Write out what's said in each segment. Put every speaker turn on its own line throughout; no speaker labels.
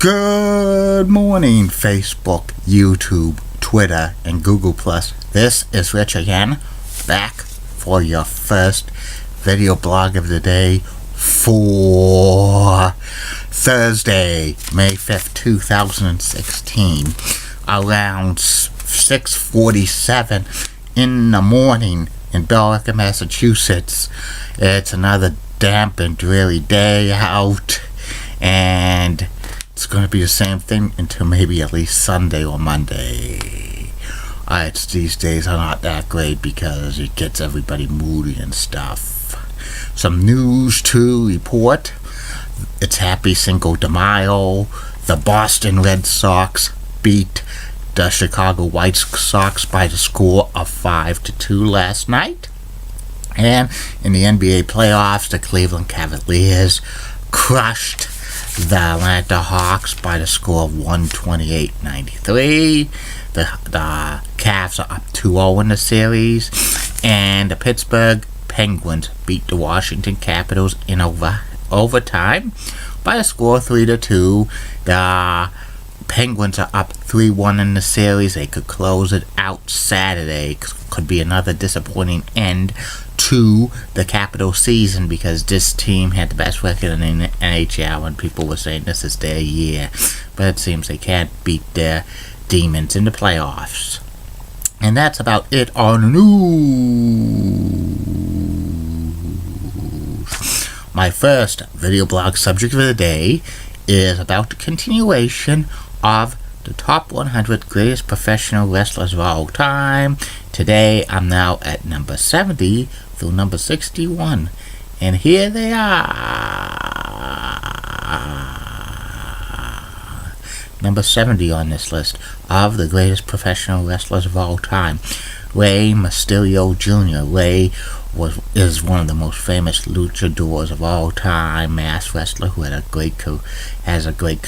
Good morning, Facebook, YouTube, Twitter, and Google+. This is Rich again, back for your first video blog of the day for Thursday, May 5th, 2016, around 6:47 in the morning in Billerica, Massachusetts. It's another damp and dreary day out, and it's going to be the same thing until maybe at least Sunday or Monday. These days are not that great because it gets everybody moody and stuff. Some news to report. It's Happy Cinco de Mayo. The Boston Red Sox beat the Chicago White Sox by the score of 5-2 last night. And in the NBA playoffs, the Cleveland Cavaliers crushed the Atlanta Hawks by the score of 128-93. The Cavs are up 2-0 in the series, and the Pittsburgh Penguins beat the Washington Capitals in overtime by a score of 3-2. The Penguins are up 3-1 in the series. They could close it out Saturday. Could be another disappointing end to the Capital season because this team had the best record in the NHL and people were saying this is their year. But it seems they can't beat their demons in the playoffs. And that's about it on the news. My first video blog subject of the day is about the continuation of the top 100 greatest professional wrestlers of all time. Today, I'm now at number 70 through number 61. And here they are. Number 70 on this list of the greatest professional wrestlers of all time. Rey Mysterio Jr. Rey is one of the most famous luchadors of all time, mass wrestler who has a great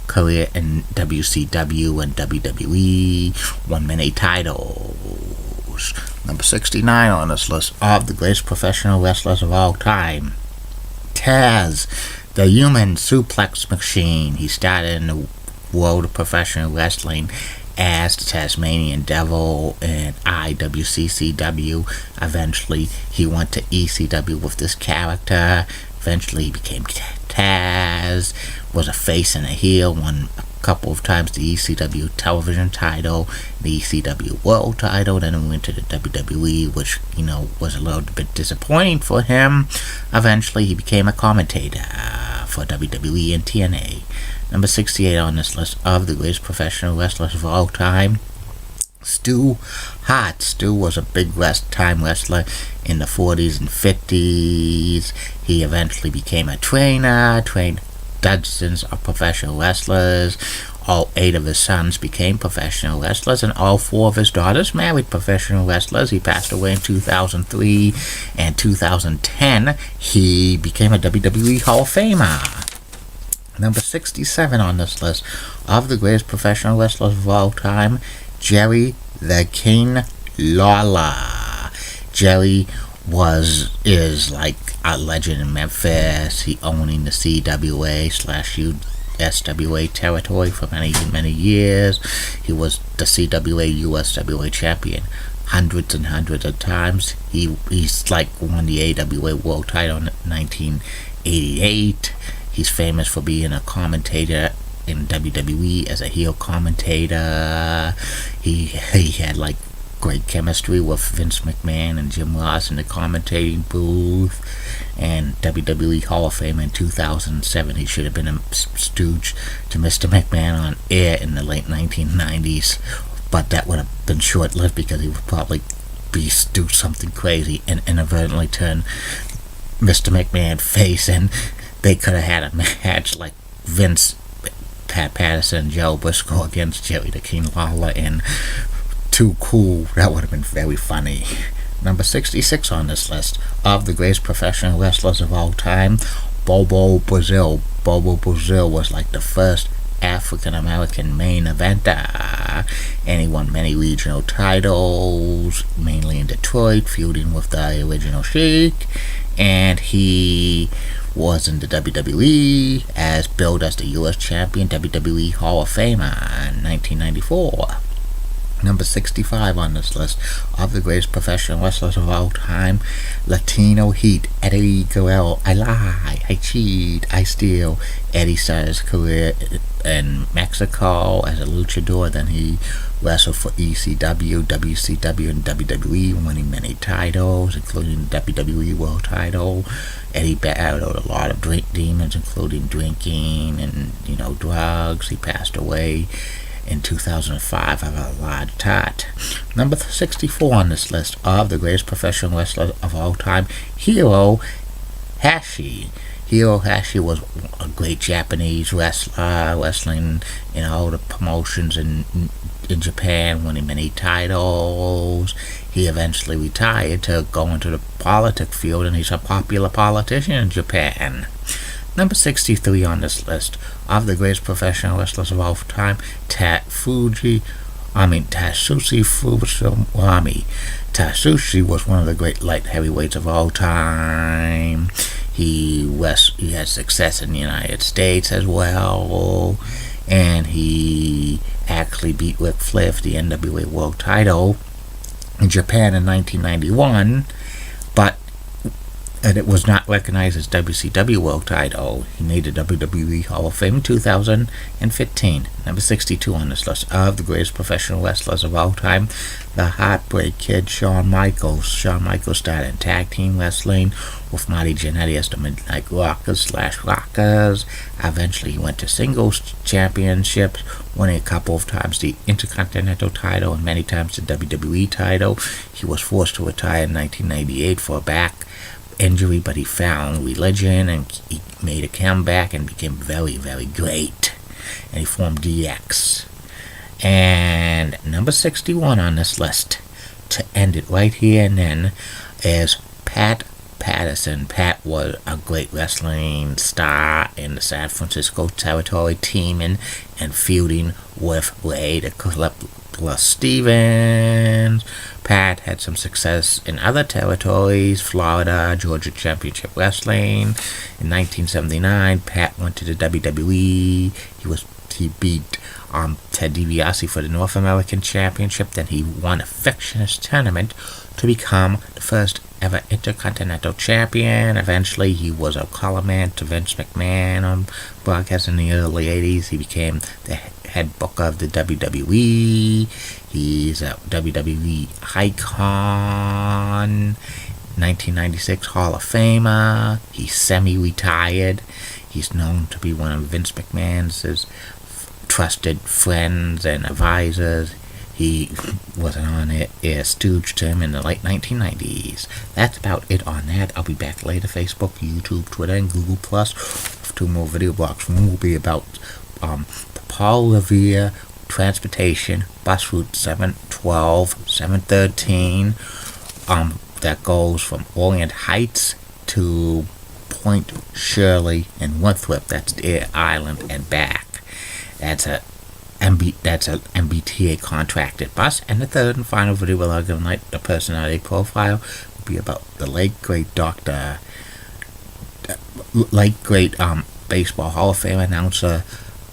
career in WCW and WWE, won many titles. Number 69 on this list of the greatest professional wrestlers of all time. Taz, the human suplex machine. He started in the world of professional wrestling as the Tasmanian Devil in IWCCW. Eventually, he went to ECW with this character. Eventually, he became Taz, was a face and a heel, won a couple of times the ECW television title, the ECW world title, then he went to the WWE, which, was a little bit disappointing for him. Eventually, he became a commentator for WWE and TNA. Number 68 on this list of the greatest professional wrestlers of all time, Stu Hart. Stu was a big time wrestler in the 40s and 50s. He eventually became a trainer, trained dozens of professional wrestlers. All 8 of his sons became professional wrestlers, and all 4 of his daughters married professional wrestlers. He passed away in 2003, and 2010 he became a WWE Hall of Famer. Number 67 on this list of the greatest professional wrestlers of all time, Jerry the King Lawler. Jerry is like a legend in Memphis. He owning the CWA/USWA territory for many years. He was the CWA USWA champion hundreds and hundreds of times. He's like won the AWA world title in 1988. He's famous for being a commentator in WWE as a heel commentator. He had like great chemistry with Vince McMahon and Jim Ross in the commentating booth, and WWE Hall of Fame in 2007. He should have been a stooge to Mr. McMahon on air in the late 1990s, but that would have been short-lived because he would probably do something crazy and inadvertently turn Mr. McMahon face, and they could have had a match like Vince, Pat Patterson, and Joe Briscoe against Jerry the King Lawler in Too Cool. That would have been very funny. Number 66 on this list of the greatest professional wrestlers of all time, Bobo Brazil. Bobo Brazil was like the first African-American main eventer, and he won many regional titles, mainly in Detroit, feuding with the original Sheik, and he was in the WWE, as billed as the U.S. Champion, WWE Hall of Famer in 1994. Number 65 on this list of the greatest professional wrestlers of all time, Latino Heat, Eddie Guerrero. I lie, I cheat, I steal. Eddie started his career in Mexico as a luchador. Then he wrestled for ECW, WCW, and WWE, winning many titles, including the WWE World Title. Eddie battled a lot of drink demons, including drinking and drugs. He passed away in 2005 of a large heart. Number 64 on this list of the greatest professional wrestlers of all time, Hiro Hashi. Hiro Hashi was a great Japanese wrestler, wrestling in all the promotions in Japan, winning many titles. He eventually retired to go into the politics field, and he's a popular politician in Japan. Number 63 on this list of the greatest professional wrestlers of all time, Tatsushi Furusami. Tatsushi was one of the great light heavyweights of all time. He had success in the United States as well, and he actually beat Ric Flair for the NWA World Title in Japan in 1991, but it was not recognized as WCW World Title. He made the WWE Hall of Fame in 2015. Number 62 on this list of the greatest professional wrestlers of all time, the Heartbreak Kid, Shawn Michaels. Shawn Michaels started in tag team wrestling with Marty Jannetty as the Midnight Rockers. Eventually he went to singles championships, winning a couple of times the Intercontinental title and many times the WWE title. He was forced to retire in 1998 for a back injury, but he found religion and he made a comeback and became very, very great. And he formed DX. And number 61 on this list, to end it right here and then, is Pat Patterson. Pat was a great wrestling star in the San Francisco territory, teaming and feuding with Ray the Clipper Stevens. Pat had some success in other territories, Florida, Georgia Championship Wrestling. In 1979, Pat went to the WWE. He beat Ted DiBiase for the North American Championship. Then he won a fictitious tournament to become the first ever Intercontinental Champion. Eventually, he was a colorman to Vince McMahon on broadcast in the early 80s. He became the head booker of the WWE. He's a WWE icon. 1996 Hall of Famer. He's semi-retired. He's known to be one of Vince McMahon's trusted friends and advisors. He was an on-air stooge to him in the late 1990s. That's about it on that. I'll be back later. Facebook, YouTube, Twitter, and Google Plus with 2 more video blogs. One will be about Paul Revere Transportation, bus route 712, 713, that goes from Orient Heights to Point Shirley and Winthrop. That's Deer Island and back. That's a MBTA contracted bus. And the third and final video we'll give tonight, the personality profile, will be about the late great baseball Hall of Fame announcer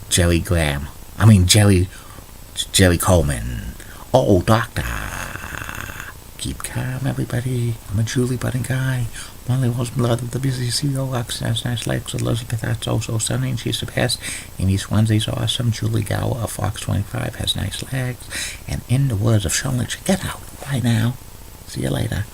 Jerry Coleman. Oh, doctor. Keep calm, everybody. I'm a Julie Budding guy. Molly was blood of the busy CEO. Roxanne has nice legs. Elizabeth that's also stunning. She's the best. Amy Swansea's awesome. Julie Gower of Fox 25 has nice legs. And in the words of Sean Lynch, get out. Bye now. See you later.